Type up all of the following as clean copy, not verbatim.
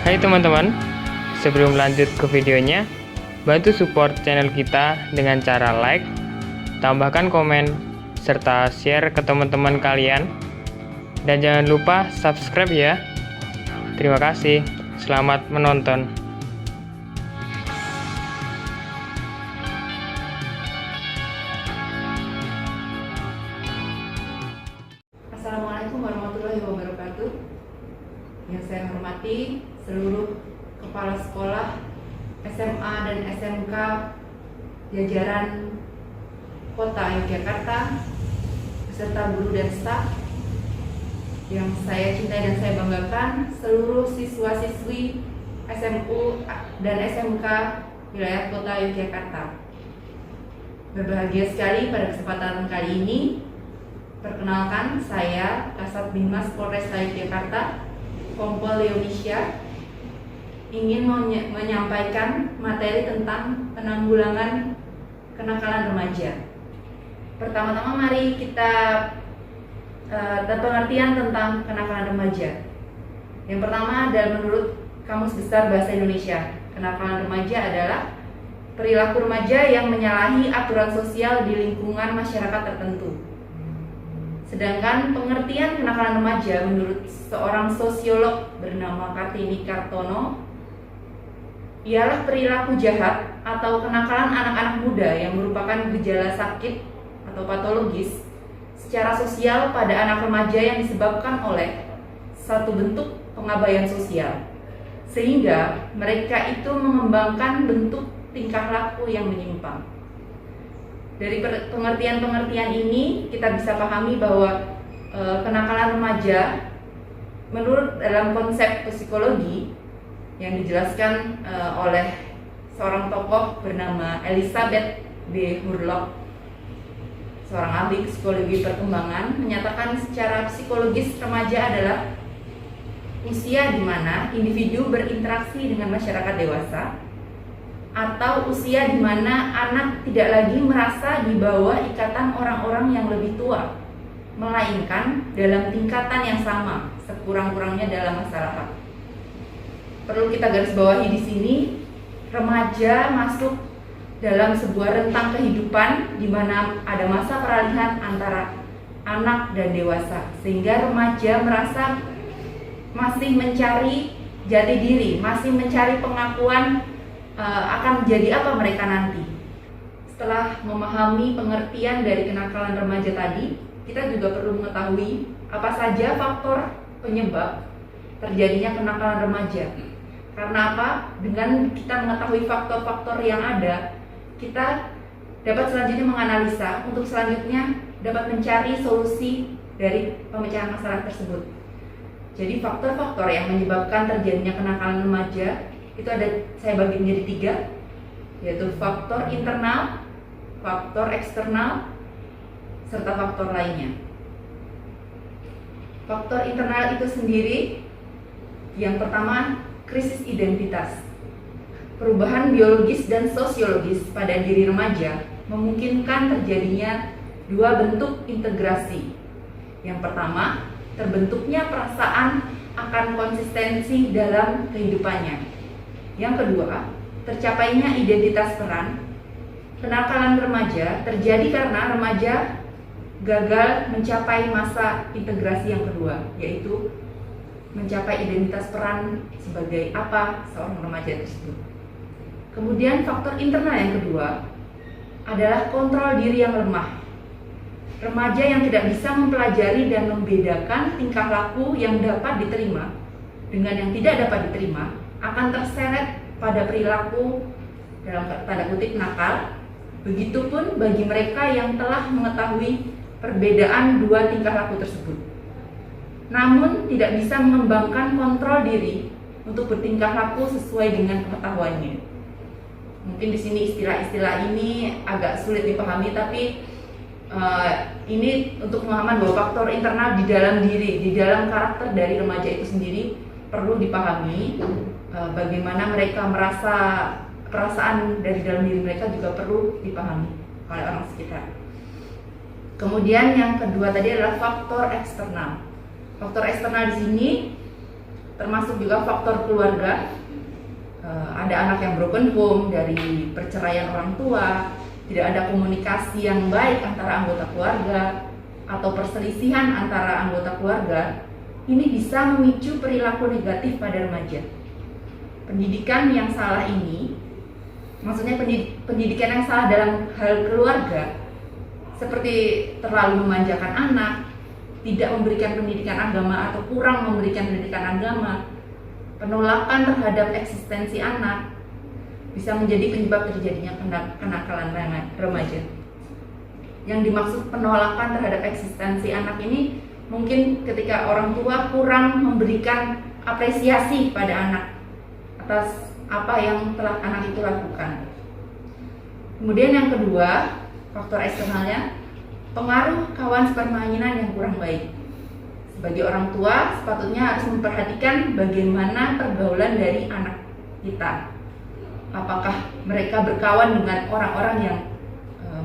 Hai teman-teman, sebelum lanjut ke videonya, bantu support channel kita dengan cara like, tambahkan komen, serta share ke teman-teman kalian. Dan jangan lupa subscribe ya. Terima kasih, selamat menonton. Assalamualaikum warahmatullahi wabarakatuh. Yang saya hormati seluruh kepala sekolah SMA dan SMK jajaran Kota Yogyakarta beserta guru dan staf yang saya cintai dan saya banggakan, seluruh siswa-siswi SMU dan SMK wilayah Kota Yogyakarta. Berbahagia sekali pada kesempatan kali ini. Perkenalkan, saya Kasat Binmas Polresta Yogyakarta, Kompol Leonisha, ingin menyampaikan materi tentang penanggulangan kenakalan remaja. Pertama-tama mari kita pengertian tentang kenakalan remaja. Yang pertama adalah menurut Kamus Besar Bahasa Indonesia, kenakalan remaja adalah perilaku remaja yang menyalahi aturan sosial di lingkungan masyarakat tertentu. Sedangkan pengertian kenakalan remaja menurut seorang sosiolog bernama Kartini Kartono ialah perilaku jahat atau kenakalan anak-anak muda yang merupakan gejala sakit atau patologis secara sosial pada anak remaja yang disebabkan oleh satu bentuk pengabaian sosial, sehingga mereka itu mengembangkan bentuk tingkah laku yang menyimpang. Dari pengertian-pengertian ini kita bisa pahami bahwa kenakalan remaja menurut dalam konsep psikologi yang dijelaskan oleh seorang tokoh bernama Elizabeth B. Hurlock, seorang ahli psikologi perkembangan, menyatakan secara psikologis remaja adalah usia di mana individu berinteraksi dengan masyarakat dewasa, atau usia di mana anak tidak lagi merasa di bawah ikatan orang-orang yang lebih tua, melainkan dalam tingkatan yang sama, sekurang-kurangnya dalam masyarakat. Perlu kita garis bawahi di sini, remaja masuk dalam sebuah rentang kehidupan di mana ada masa peralihan antara anak dan dewasa, sehingga remaja merasa masih mencari jati diri, masih mencari pengakuan akan menjadi apa mereka nanti. Setelah memahami pengertian dari kenakalan remaja tadi, kita juga perlu mengetahui apa saja faktor penyebab terjadinya kenakalan remaja. Karena apa? Dengan kita mengetahui faktor-faktor yang ada, kita dapat selanjutnya menganalisa untuk selanjutnya dapat mencari solusi dari pemecahan masalah tersebut. Jadi faktor-faktor yang menyebabkan terjadinya kenakalan remaja itu saya bagi menjadi 3, yaitu faktor internal, faktor eksternal, serta faktor lainnya. Faktor internal itu sendiri, yang pertama, krisis identitas. Perubahan biologis dan sosiologis pada diri remaja memungkinkan terjadinya 2 bentuk integrasi. Yang pertama, terbentuknya perasaan akan konsistensi dalam kehidupannya. Yang kedua, tercapainya identitas peran. Kenakalan remaja terjadi karena remaja gagal mencapai masa integrasi yang kedua, yaitu mencapai identitas peran sebagai apa seorang remaja tersebut. Kemudian faktor internal yang kedua adalah kontrol diri yang lemah. Remaja yang tidak bisa mempelajari dan membedakan tingkah laku yang dapat diterima dengan yang tidak dapat diterima akan terseret pada perilaku dalam tanda kutip nakal. Begitupun bagi mereka yang telah mengetahui perbedaan 2 tingkah laku tersebut, namun tidak bisa mengembangkan kontrol diri untuk bertingkah laku sesuai dengan pengetahuannya. Mungkin di sini istilah-istilah ini agak sulit dipahami, tapi ini untuk pemahaman bahwa faktor internal di dalam diri, di dalam karakter dari remaja itu sendiri perlu dipahami. Bagaimana mereka merasa, perasaan dari dalam diri mereka juga perlu dipahami oleh orang sekitar. Kemudian yang kedua tadi adalah faktor eksternal. Faktor eksternal di sini termasuk juga faktor keluarga. Ada anak yang broken home dari perceraian orang tua, tidak ada komunikasi yang baik antara anggota keluarga, atau perselisihan antara anggota keluarga. Ini bisa memicu perilaku negatif pada remaja. Pendidikan yang salah ini, maksudnya pendidikan yang salah dalam hal keluarga, seperti terlalu memanjakan anak, tidak memberikan pendidikan agama atau kurang memberikan pendidikan agama, penolakan terhadap eksistensi anak, bisa menjadi penyebab terjadinya kenakalan remaja. Yang dimaksud penolakan terhadap eksistensi anak ini mungkin ketika orang tua kurang memberikan apresiasi pada anak atas apa yang telah anak itu lakukan. Kemudian yang kedua, faktor eksternalnya, pengaruh kawan sepermainan yang kurang baik. Sebagai orang tua, sepatutnya harus memperhatikan bagaimana pergaulan dari anak kita. Apakah mereka berkawan dengan orang-orang yang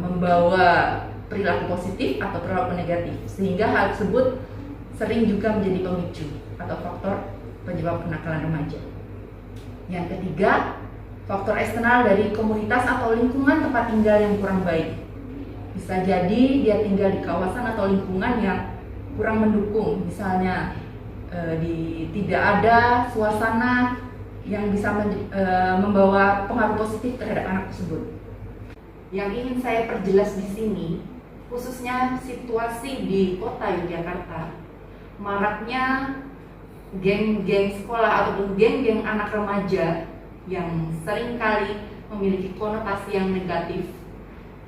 membawa perilaku positif atau perilaku negatif, sehingga hal tersebut sering juga menjadi pemicu atau faktor penyebab kenakalan remaja. Yang ketiga, faktor eksternal dari komunitas atau lingkungan tempat tinggal yang kurang baik. Bisa jadi dia tinggal di kawasan atau lingkungan yang kurang mendukung, misalnya tidak ada suasana yang bisa membawa pengaruh positif terhadap anak tersebut. Yang ingin saya perjelas di sini, khususnya situasi di kota Yogyakarta, maraknya geng-geng sekolah ataupun geng-geng anak remaja yang seringkali memiliki konotasi yang negatif.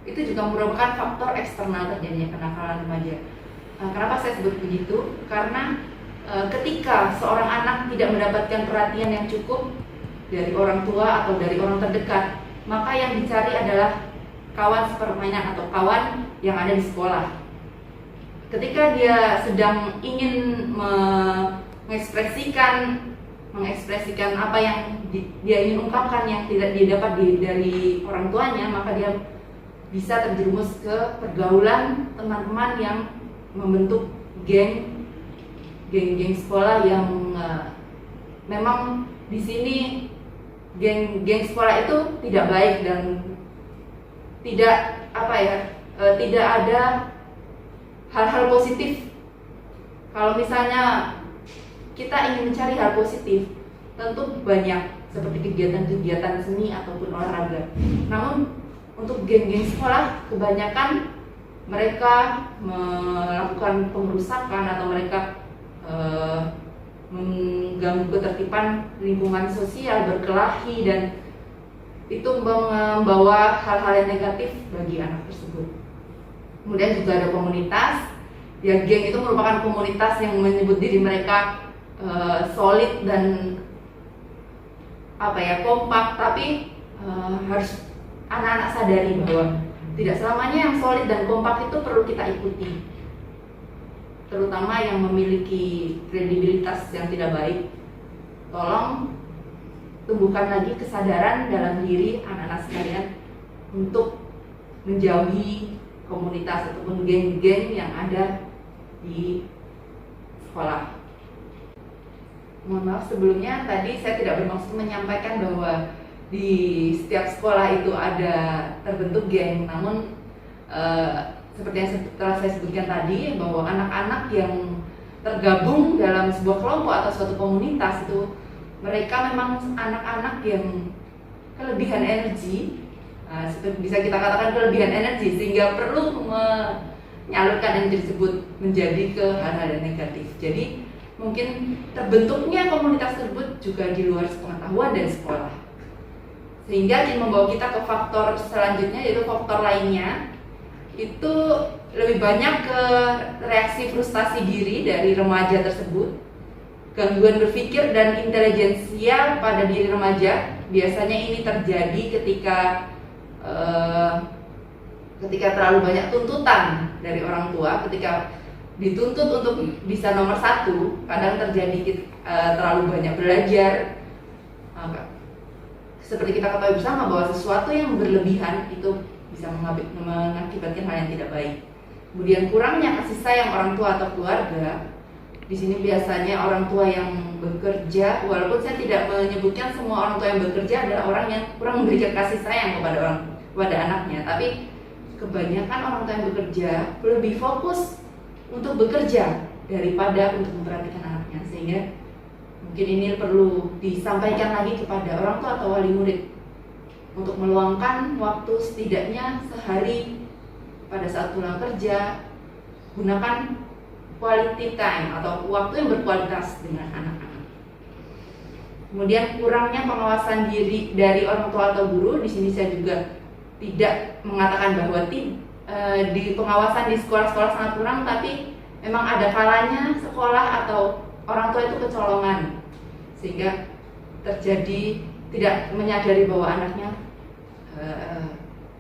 Itu juga merupakan faktor eksternal terjadinya kenakalan remaja. Kenapa saya sebut begitu? Karena ketika seorang anak tidak mendapatkan perhatian yang cukup dari orang tua atau dari orang terdekat, maka yang dicari adalah kawan sepermainan atau kawan yang ada di sekolah. Ketika dia sedang ingin mengekspresikan apa yang dia ingin ungkapkan yang tidak dia dapat dari orang tuanya, maka dia bisa terjerumus ke pergaulan teman-teman yang membentuk geng sekolah yang memang di sini geng sekolah itu tidak baik dan tidak tidak ada hal-hal positif. Kalau misalnya kita ingin mencari hal positif, tentu banyak seperti kegiatan-kegiatan seni ataupun olahraga. Namun untuk geng-geng sekolah kebanyakan mereka melakukan pengerusakan atau mereka mengganggu ketertiban lingkungan sosial, berkelahi, dan itu membawa hal-hal yang negatif bagi anak tersebut. Kemudian juga ada komunitas. Ya, geng itu merupakan komunitas yang menyebut diri mereka solid dan kompak, tapi harus anak-anak sadari bahwa tidak selamanya yang solid dan kompak itu perlu kita ikuti, terutama yang memiliki kredibilitas yang tidak baik. Tolong tumbuhkan lagi kesadaran dalam diri anak-anak sekalian untuk menjauhi komunitas ataupun geng-geng yang ada di sekolah. Mohon maaf sebelumnya, tadi saya tidak bermaksud menyampaikan bahwa di setiap sekolah itu ada terbentuk geng, namun seperti yang telah saya sebutkan tadi, bahwa anak-anak yang tergabung dalam sebuah kelompok atau suatu komunitas itu mereka memang anak-anak yang kelebihan energi, bisa kita katakan kelebihan energi, sehingga perlu menyalurkan energi tersebut menjadi ke hal-hal yang negatif. Jadi mungkin terbentuknya komunitas tersebut juga di luar pengetahuan dari sekolah, sehingga ini membawa kita ke faktor selanjutnya, yaitu faktor lainnya. Itu lebih banyak ke reaksi frustasi diri dari remaja tersebut, gangguan berpikir dan intelijensial pada diri remaja. Biasanya ini terjadi ketika terlalu banyak tuntutan dari orang tua. Ketika dituntut untuk bisa nomor satu, kadang terjadi terlalu banyak belajar. Seperti kita ketahui bersama bahwa sesuatu yang berlebihan itu bisa mengakibatkan hal yang tidak baik. Kemudian kurangnya kasih sayang orang tua atau keluarga, Di sini biasanya orang tua yang bekerja, walaupun saya tidak menyebutkan semua orang tua yang bekerja adalah orang yang kurang memberikan kasih sayang kepada anaknya, tapi kebanyakan orang tua yang bekerja lebih fokus untuk bekerja daripada untuk memperhatikan anaknya, sehingga mungkin ini perlu disampaikan lagi kepada orang tua atau wali murid untuk meluangkan waktu setidaknya sehari pada saat pulang kerja, gunakan quality time atau waktu yang berkualitas dengan anak-anak. Kemudian kurangnya pengawasan diri dari orang tua atau guru, di sini saya juga tidak mengatakan bahwa di pengawasan di sekolah-sekolah sangat kurang, tapi memang ada kalanya sekolah atau orang tua itu kecolongan sehingga terjadi tidak menyadari bahwa anaknya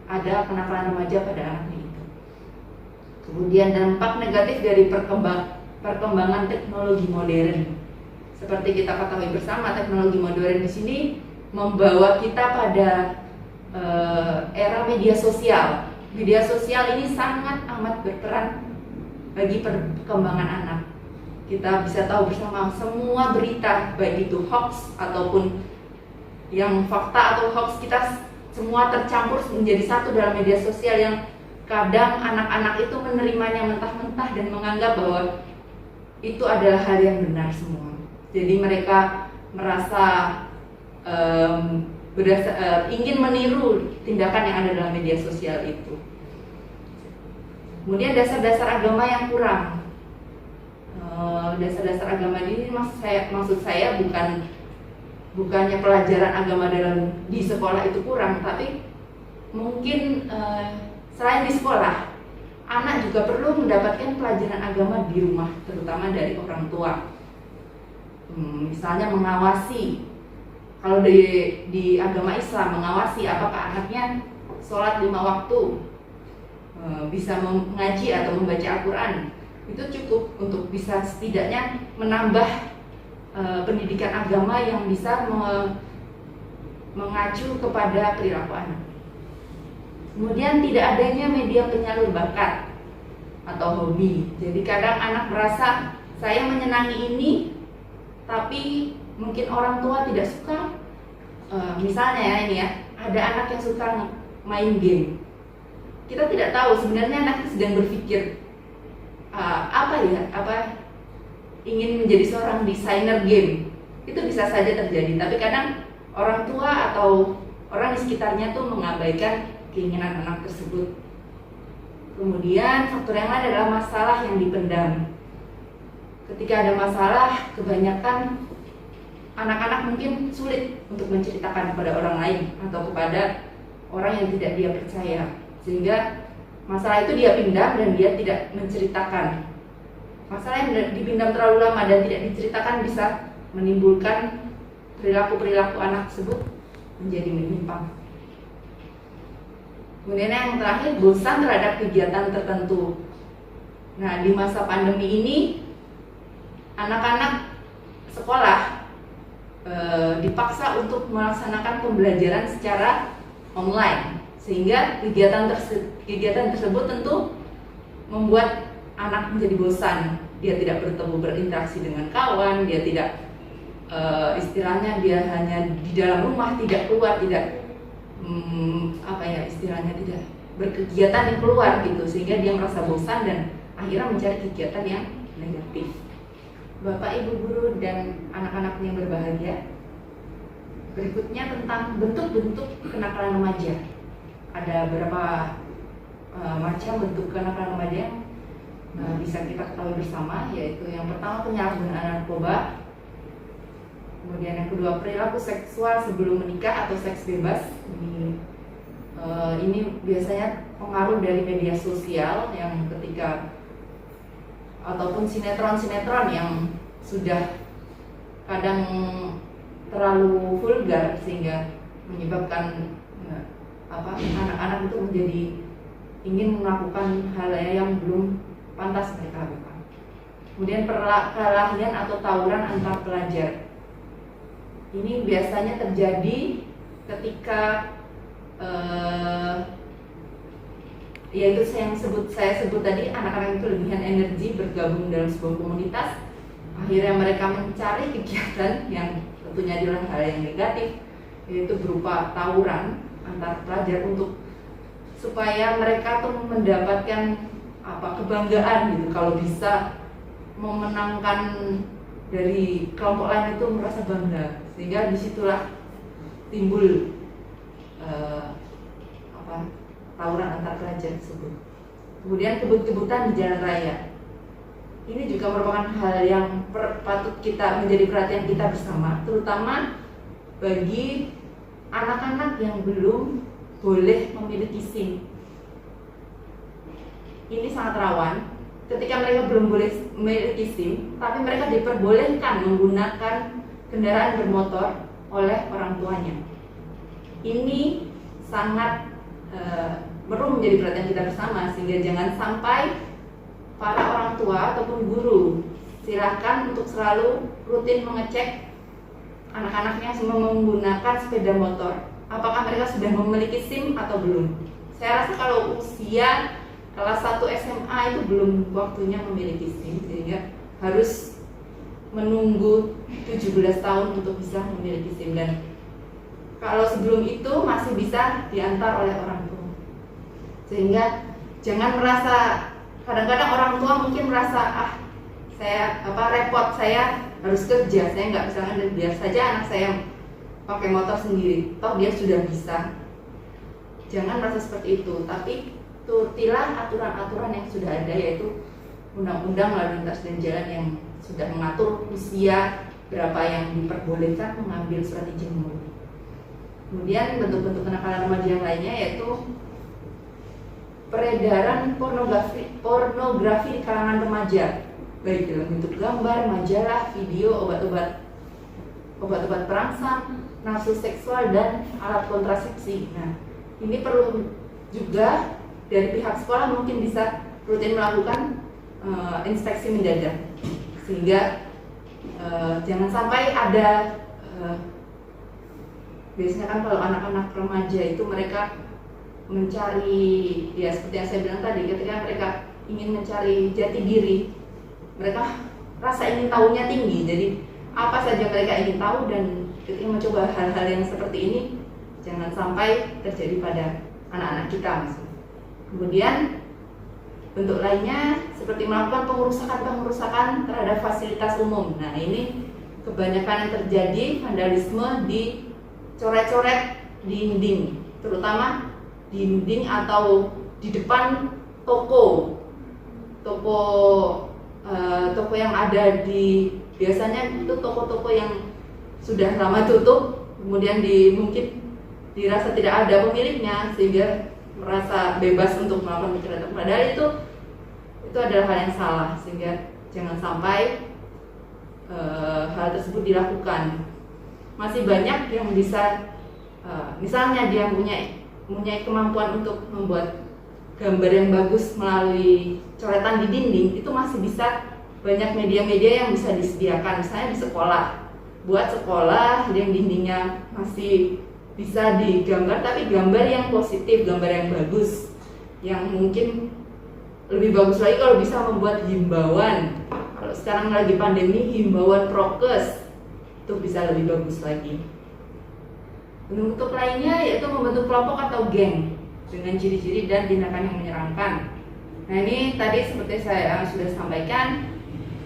ada kenakalan remaja pada anaknya itu. Kemudian dampak negatif dari perkembangan teknologi modern. Seperti kita ketahui bersama, teknologi modern di sini membawa kita pada era media sosial. Media sosial ini sangat amat berperan bagi perkembangan anak. Kita bisa tahu bersama semua berita, baik itu hoax ataupun yang fakta atau hoax, kita semua tercampur menjadi satu dalam media sosial yang kadang anak-anak itu menerimanya mentah-mentah dan menganggap bahwa itu adalah hal yang benar semua. Jadi mereka merasa ingin meniru tindakan yang ada dalam media sosial itu. Kemudian dasar-dasar agama yang kurang. Dasar-dasar agama ini maksud saya bukannya pelajaran agama di sekolah itu kurang, tapi mungkin selain di sekolah, anak juga perlu mendapatkan pelajaran agama di rumah, terutama dari orang tua. Misalnya mengawasi, kalau di agama Islam, mengawasi apakah anaknya sholat 5 waktu, bisa mengaji atau membaca Al-Quran. Itu cukup untuk bisa setidaknya menambah pendidikan agama yang bisa mengacu kepada perilaku anak. Kemudian tidak adanya media penyalur bakat atau hobi. Jadi kadang anak merasa saya menyenangi ini, tapi mungkin orang tua tidak suka. Misalnya ya ini ya, ada anak yang suka main game. Kita tidak tahu sebenarnya anak itu sedang berpikir ingin menjadi seorang desainer game. Itu bisa saja terjadi, tapi kadang orang tua atau orang di sekitarnya tuh mengabaikan keinginan anak tersebut. Kemudian faktor yang lain adalah masalah yang dipendam. Ketika ada masalah, kebanyakan anak-anak mungkin sulit untuk menceritakan kepada orang lain atau kepada orang yang tidak dia percaya, sehingga masalah itu dia pendam dan dia tidak menceritakan. Masalah yang dipendam terlalu lama dan tidak diceritakan bisa menimbulkan perilaku anak tersebut menjadi menyimpang. Kemudian yang terakhir, bosan terhadap kegiatan tertentu. Nah, di masa pandemi ini anak-anak sekolah dipaksa untuk melaksanakan pembelajaran secara online, sehingga kegiatan tersebut tentu membuat anak menjadi bosan. Dia tidak berinteraksi dengan kawan, dia tidak istilahnya dia hanya di dalam rumah, tidak keluar, tidak tidak berkegiatan di keluar gitu, sehingga dia merasa bosan dan akhirnya mencari kegiatan yang negatif. Bapak, Ibu guru dan anak-anak yang berbahagia, berikutnya tentang bentuk-bentuk kenakalan remaja. Ada beberapa macam bentuk kenakalan remaja yang bisa kita ketahui bersama, yaitu yang pertama penyalahgunaan narkoba, kemudian yang kedua perilaku seksual sebelum menikah atau seks bebas. Ini biasanya pengaruh dari media sosial yang ketika ataupun sinetron-sinetron yang sudah kadang terlalu vulgar sehingga menyebabkan anak-anak itu menjadi ingin melakukan hal yang belum pantas mereka lakukan. Kemudian perkelahian atau tawuran antar pelajar. Ini biasanya terjadi ketika yaitu saya sebut tadi, anak-anak yang kelebihan energi bergabung dalam sebuah komunitas akhirnya mereka mencari kegiatan yang tentunya adalah hal yang negatif, yaitu berupa tawuran antar pelajar supaya mereka tuh mendapatkan kebanggaan gitu, kalau bisa memenangkan dari kelompok lain itu merasa bangga, sehingga disitulah timbul tawuran antar pelajar tersebut. Kemudian kebut-kebutan di jalan raya, ini juga merupakan hal yang patut kita menjadi perhatian kita bersama, terutama bagi anak-anak yang belum boleh memiliki SIM. Ini sangat rawan ketika mereka belum boleh memiliki SIM, tapi mereka diperbolehkan menggunakan kendaraan bermotor oleh orang tuanya. Ini sangat perlu menjadi perhatian kita bersama, sehingga jangan sampai para orang tua ataupun guru silakan untuk selalu rutin mengecek anak-anaknya semua menggunakan sepeda motor, apakah mereka sudah memiliki SIM atau belum. Saya rasa kalau usia kelas 1 SMA itu belum waktunya memiliki SIM, sehingga harus menunggu 17 tahun untuk bisa memiliki SIM, dan kalau sebelum itu masih bisa diantar oleh orang tua. Sehingga jangan merasa, kadang-kadang orang tua mungkin merasa saya repot, saya harus kerja, saya nggak bisa nganter, biar saja anak saya pakai motor sendiri, toh dia sudah bisa. Jangan merasa seperti itu, tapi turutilah aturan-aturan yang sudah ada, yaitu Undang-Undang Lalu Lintas dan Jalan yang sudah mengatur usia berapa yang diperbolehkan mengambil surat izin mengemudi. Kemudian bentuk-bentuk kenakalan remaja yang lainnya yaitu peredaran pornografi di kalangan remaja, baik dalam bentuk gambar, majalah, video, obat-obat perangsang, nafsu seksual, dan alat kontrasepsi. Nah, ini perlu juga dari pihak sekolah mungkin bisa rutin melakukan inspeksi mendadak, sehingga jangan sampai ada biasanya kan kalau anak-anak remaja itu mereka mencari, ya seperti yang saya bilang tadi, ketika mereka ingin mencari jati diri, mereka rasa ingin tahunya tinggi, jadi apa saja mereka ingin tahu, dan ketika mencoba hal-hal yang seperti ini jangan sampai terjadi pada anak-anak kita. Kemudian bentuk lainnya seperti melakukan pengerusakan terhadap fasilitas umum. Nah, ini kebanyakan yang terjadi vandalisme di coret-coret dinding, terutama dinding atau di depan toko yang ada di, biasanya itu toko-toko yang sudah lama tutup, kemudian mungkin dirasa tidak ada pemiliknya sehingga merasa bebas untuk melakukan kejahatan. Padahal itu adalah hal yang salah, sehingga jangan sampai hal tersebut dilakukan. Masih banyak yang bisa, misalnya dia mempunyai kemampuan untuk membuat gambar yang bagus melalui coretan di dinding, itu masih bisa banyak media-media yang bisa disediakan, misalnya di sekolah, buat sekolah yang dindingnya masih bisa digambar, tapi gambar yang positif, gambar yang bagus, yang mungkin lebih bagus lagi kalau bisa membuat himbauan. Kalau sekarang lagi pandemi, himbauan prokes itu bisa lebih bagus lagi. Bentuk lainnya yaitu membentuk kelompok atau geng dengan ciri-ciri dan tindakan yang menyeramkan. Nah, ini tadi seperti saya sudah sampaikan,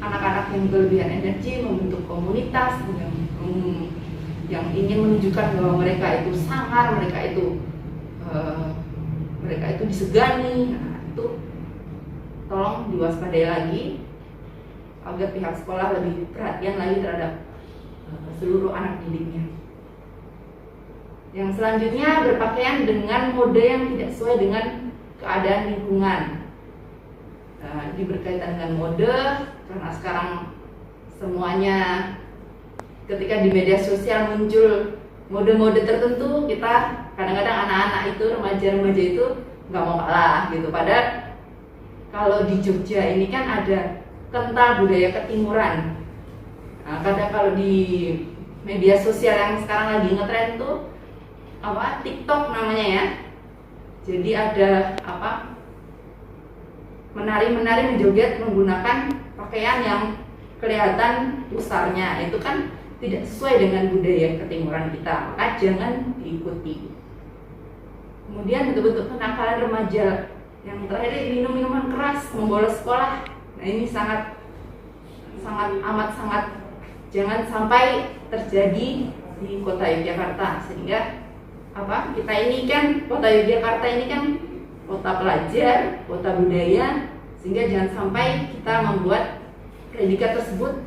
anak-anak yang berlebihan energi membentuk komunitas yang ingin menunjukkan bahwa mereka itu sangar, mereka itu disegani. Nah, itu tolong diwaspadai lagi agar pihak sekolah lebih perhatian lagi terhadap seluruh anak didiknya. Yang selanjutnya, berpakaian dengan mode yang tidak sesuai dengan keadaan lingkungan. Ini berkaitan dengan mode, karena sekarang semuanya ketika di media sosial muncul mode-mode tertentu, kita kadang-kadang anak-anak itu, remaja-remaja itu nggak mau kalah gitu. Padahal kalau di Jogja ini kan ada kental budaya ketimuran. Nah, kadang kalau di media sosial yang sekarang lagi ngetren tuh TikTok namanya ya. Jadi ada menari-menari menjoget menggunakan pakaian yang kelihatan pusarnya, itu kan tidak sesuai dengan budaya ketimuran kita, maka jangan diikuti. Kemudian bentuk-bentuk kenakalan remaja yang terakhir, minum minuman keras, membolos sekolah. Nah ini sangat jangan sampai terjadi di kota Yogyakarta, sehingga kita ini kan, kota Yogyakarta ini kan kota pelajar, kota budaya, sehingga jangan sampai kita membuat predikat tersebut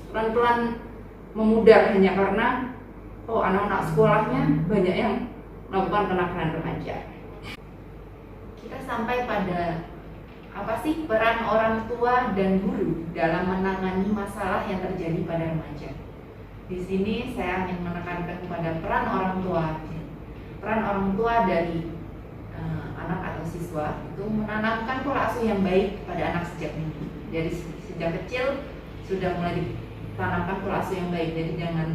pelan-pelan memudar hanya karena anak-anak sekolahnya banyak yang melakukan kenakalan remaja. Kita sampai pada apa sih peran orang tua dan guru dalam menangani masalah yang terjadi pada remaja. Di sini saya ingin menekankan kepada peran orang tua. Peran orang tua dari anak atau siswa itu menanamkan pola asuh yang baik pada anak sejak dini. Jadi sejak kecil sudah mulai ditanamkan pola asuh yang baik. Jadi jangan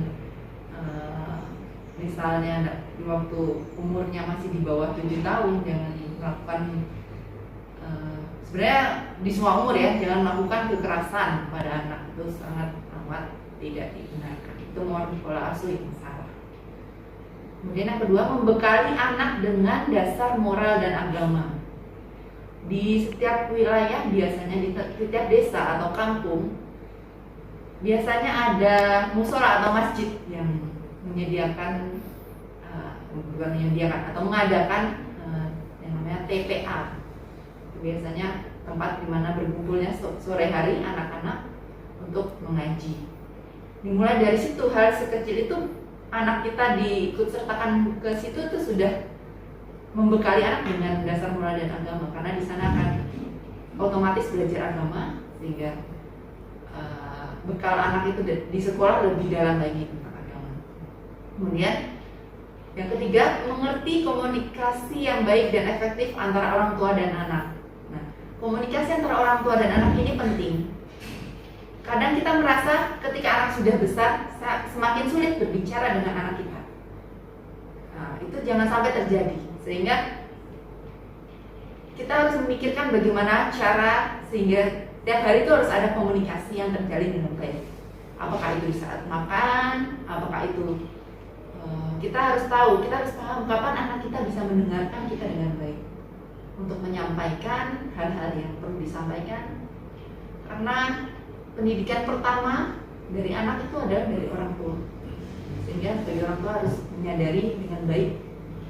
misalnya di waktu umurnya masih di bawah 7 tahun jangan melakukan sebenarnya di semua umur ya, jangan melakukan kekerasan pada anak, itu sangat amat tidak dibenarkan. Itu merupakan pola asuh yang salah. Kemudian yang kedua, membekali anak dengan dasar moral dan agama. Di setiap wilayah, biasanya di setiap desa atau kampung, biasanya ada musola atau masjid yang menyediakan atau mengadakan yang namanya TPA. Biasanya tempat di mana berkumpulnya sore hari anak-anak untuk mengaji. Dimulai dari situ, hal sekecil itu anak kita diikut sertakan ke situ itu sudah membekali anak dengan dasar moral dan agama, karena di sana akan otomatis belajar agama, sehingga bekal anak itu di sekolah lebih dalam lagi tentang agama. Kemudian yang ketiga, mengerti komunikasi yang baik dan efektif antara orang tua dan anak. Nah, komunikasi antara orang tua dan anak ini penting. Kadang kita merasa ketika anak sudah besar, semakin sulit berbicara dengan anak kita. Nah, itu jangan sampai terjadi. Sehingga kita harus memikirkan bagaimana cara sehingga tiap hari itu harus ada komunikasi yang terjalin dengan baik. Apakah itu di saat makan, apakah itu kita harus paham kapan anak kita bisa mendengarkan kita dengan baik untuk menyampaikan hal-hal yang perlu disampaikan, karena pendidikan pertama dari anak itu adalah dari orang tua, sehingga bagi orang tua harus menyadari dengan baik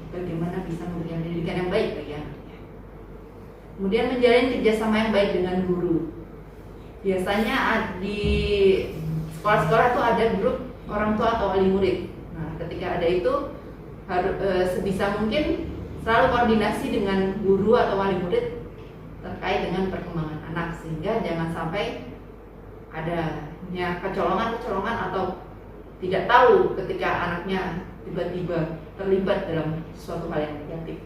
bagaimana bisa memberikan pendidikan yang baik bagi anaknya. Kemudian menjalin kerjasama yang baik dengan guru. Biasanya di sekolah-sekolah itu ada grup orang tua atau wali murid. Nah, ketika ada itu harus sebisa mungkin selalu koordinasi dengan guru atau wali murid terkait dengan perkembangan anak, sehingga jangan sampai adanya kecolongan atau tidak tahu ketika anaknya tiba-tiba terlibat dalam suatu hal yang negatif.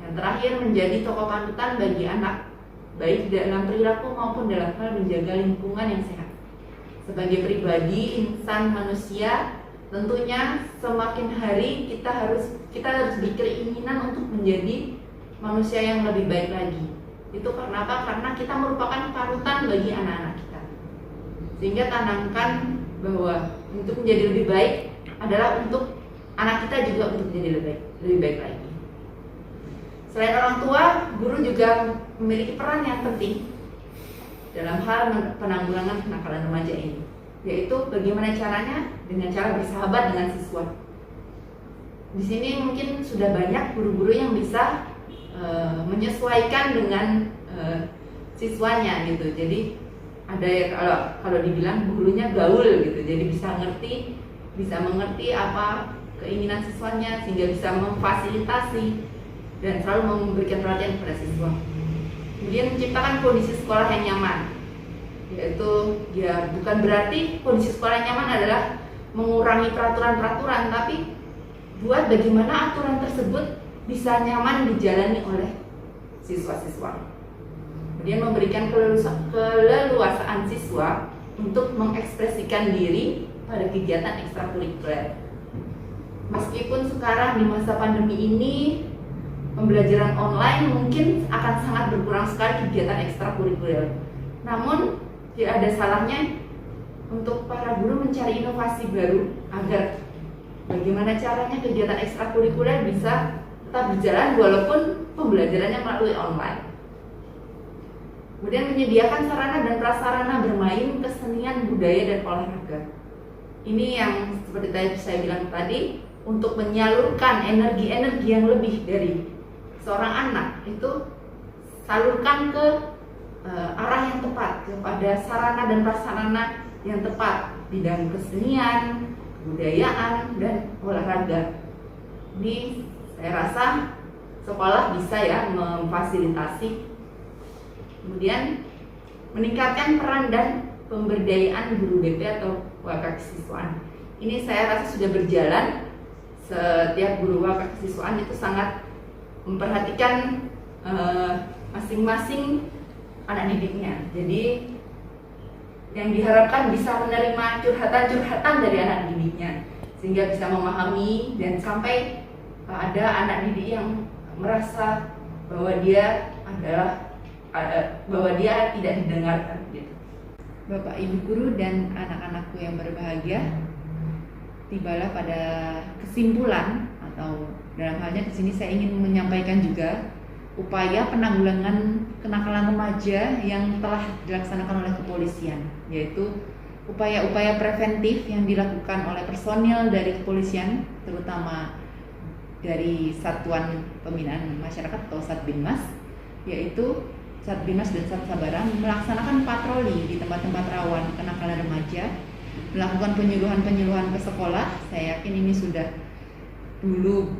Yang terakhir, menjadi tokoh panutan bagi anak, baik dalam perilaku maupun dalam hal menjaga lingkungan yang sehat. Sebagai pribadi, insan manusia, tentunya semakin hari kita harus berkeinginan untuk menjadi manusia yang lebih baik lagi. Itu karena apa? Karena kita merupakan panutan bagi anak-anak kita. Sehingga tanamkan bahwa untuk menjadi lebih baik adalah untuk anak kita juga untuk menjadi lebih baik lagi. Selain orang tua, guru juga memiliki peran yang penting dalam hal penanggulangan kenakalan remaja ini, yaitu bagaimana caranya dengan cara bersahabat dengan siswa. Di sini mungkin sudah banyak guru-guru yang bisa menyesuaikan dengan siswanya gitu. Jadi ada ya, kalau dibilang gurunya gaul gitu, jadi bisa mengerti apa keinginan siswanya sehingga bisa memfasilitasi dan selalu memberikan perhatian kepada siswa. Kemudian menciptakan kondisi sekolah yang nyaman, yaitu ya bukan berarti kondisi sekolah yang nyaman adalah mengurangi peraturan-peraturan, tapi buat bagaimana aturan tersebut bisa nyaman dijalani oleh siswa-siswa. Kemudian memberikan keleluasaan siswa untuk mengekspresikan diri pada kegiatan ekstrakurikuler. Meskipun sekarang di masa pandemi ini pembelajaran online mungkin akan sangat berkurang sekali kegiatan ekstrakurikuler. Namun tidak ada salahnya untuk para guru mencari inovasi baru agar bagaimana caranya kegiatan ekstrakurikuler bisa tetap berjalan walaupun pembelajarannya melalui online. Kemudian menyediakan sarana dan prasarana bermain, kesenian, budaya, dan olahraga. Ini yang seperti tadi saya bilang tadi, untuk menyalurkan energi-energi yang lebih dari seorang anak itu salurkan ke arah yang tepat, kepada sarana dan prasarana yang tepat, bidang kesenian, kebudayaan, dan olahraga. Ini saya rasa sekolah bisa ya memfasilitasi. Kemudian meningkatkan peran dan pemberdayaan guru BP atau wakak kesiswaan. Ini saya rasa sudah berjalan. Setiap guru wakak kesiswaan itu sangat memperhatikan masing-masing anak didiknya. Jadi yang diharapkan bisa menerima curhatan-curhatan dari anak didiknya, sehingga bisa memahami dan sampai ada anak didik yang merasa bahwa dia tidak didengarkan gitu. Bapak Ibu guru dan anak-anakku yang berbahagia, tibalah pada kesimpulan atau dalam halnya di sini saya ingin menyampaikan juga upaya penanggulangan kenakalan remaja yang telah dilaksanakan oleh kepolisian, yaitu upaya-upaya preventif yang dilakukan oleh personil dari kepolisian, terutama dari Satuan Pembinaan Masyarakat atau Satbinmas, yaitu Satbinmas dan Satsabaran melaksanakan patroli di tempat-tempat rawan kenakalan remaja, melakukan penyuluhan-penyuluhan ke sekolah. Saya yakin ini sudah dulu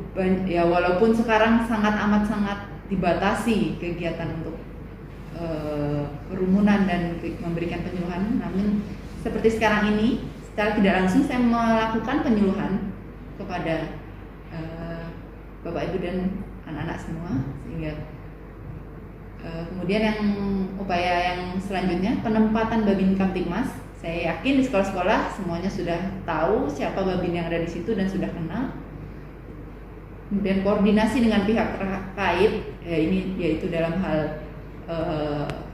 ya, walaupun sekarang sangat dibatasi kegiatan untuk kerumunan dan memberikan penyuluhan, namun seperti sekarang ini secara tidak langsung saya melakukan penyuluhan kepada Bapak Ibu dan anak-anak semua, sehingga kemudian yang upaya yang selanjutnya penempatan Babin Kamtibmas. Saya yakin di sekolah-sekolah semuanya sudah tahu siapa babin yang ada di situ dan sudah kenal. Kemudian koordinasi dengan pihak terkait, ya ini yaitu dalam hal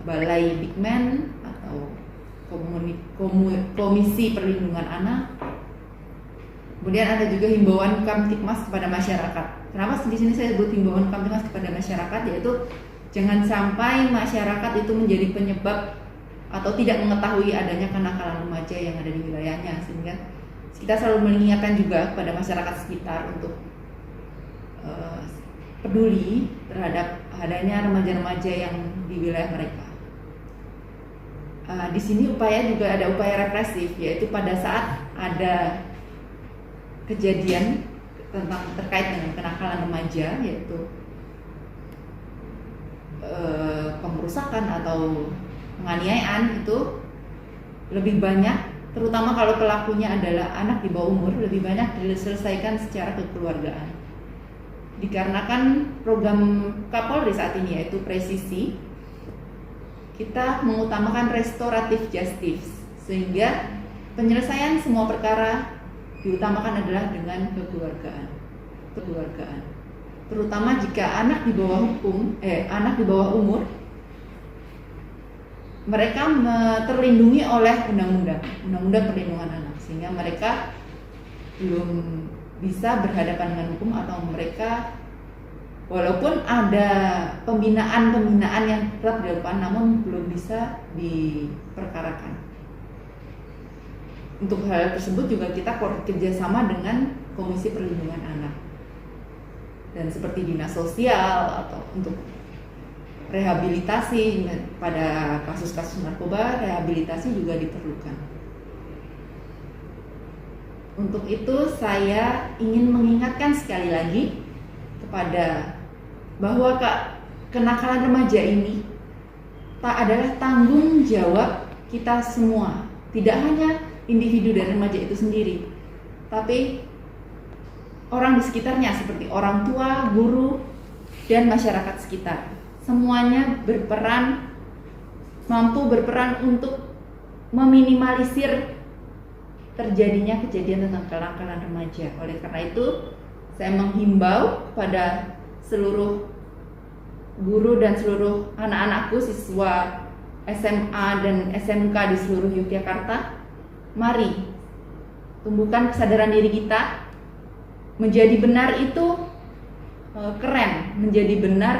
Balai Bikmen atau Komisi Perlindungan Anak. Kemudian ada juga himbauan Kamtibmas kepada masyarakat. Kenapa di sini saya sebut himbauan Kamtibmas kepada masyarakat, yaitu jangan sampai masyarakat itu menjadi penyebab atau tidak mengetahui adanya kenakalan remaja yang ada di wilayahnya, sehingga kita selalu mengingatkan juga kepada masyarakat sekitar untuk peduli terhadap adanya remaja-remaja yang di wilayah mereka. Di sini juga ada upaya represif, yaitu pada saat ada kejadian terkait dengan kenakalan remaja, yaitu pemerusakan atau penganiayaan, itu lebih banyak, terutama kalau pelakunya adalah anak di bawah umur, lebih banyak diselesaikan secara kekeluargaan. Dikarenakan program Kapolri saat ini yaitu presisi, kita mengutamakan restoratif justice, sehingga penyelesaian semua perkara diutamakan adalah dengan kekeluargaan. Terutama jika anak di bawah umur, mereka terlindungi oleh undang-undang perlindungan anak, sehingga mereka belum bisa berhadapan dengan hukum, atau mereka walaupun ada pembinaan yang telah dilakukan namun belum bisa diperkarakan. Untuk hal tersebut juga kita kerjasama dengan Komisi Perlindungan Anak, dan seperti dinas sosial atau untuk rehabilitasi pada kasus-kasus narkoba, rehabilitasi juga diperlukan. Untuk itu saya ingin mengingatkan sekali lagi kepada bahwa kenakalan remaja ini adalah tanggung jawab kita semua, tidak hanya individu dan remaja itu sendiri, tapi orang di sekitarnya seperti orang tua, guru, dan masyarakat sekitar. Semuanya mampu berperan untuk meminimalisir terjadinya kejadian tentang kenakalan remaja. Oleh karena itu, saya menghimbau pada seluruh guru dan seluruh anak-anakku, siswa SMA dan SMK di seluruh Yogyakarta, mari tumbuhkan kesadaran diri kita. Menjadi benar itu keren, menjadi benar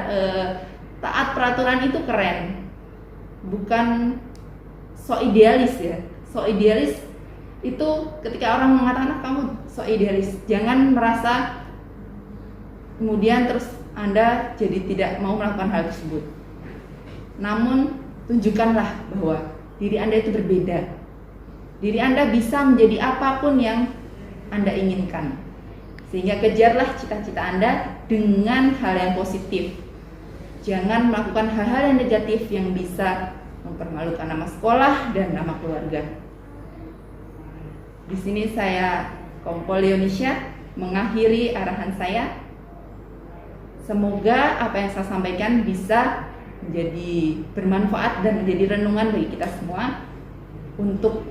taat peraturan itu keren, bukan so idealis ya. So idealis itu ketika orang mengatakan kamu so idealis, jangan merasa kemudian terus Anda jadi tidak mau melakukan hal tersebut. Namun tunjukkanlah bahwa diri Anda itu berbeda. Diri Anda bisa menjadi apapun yang Anda inginkan. Sehingga kejarlah cita-cita Anda dengan hal yang positif. Jangan melakukan hal-hal yang negatif yang bisa mempermalukan nama sekolah dan nama keluarga. Di sini saya, Kompol Indonesia, mengakhiri arahan saya. Semoga apa yang saya sampaikan bisa menjadi bermanfaat dan menjadi renungan bagi kita semua untuk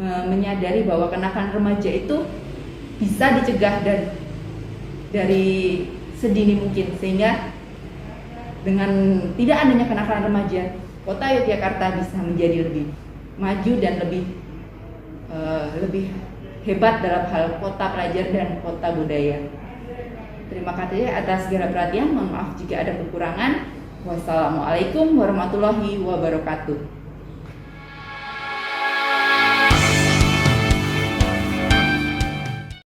menyadari bahwa kenakalan remaja itu bisa dicegah dan dari sedini mungkin, sehingga dengan tidak adanya kenakalan remaja, kota Yogyakarta bisa menjadi lebih maju dan lebih hebat dalam hal kota pelajar dan kota budaya. Terima kasih atas segala perhatian. Mohon maaf jika ada kekurangan. Wassalamualaikum warahmatullahi wabarakatuh.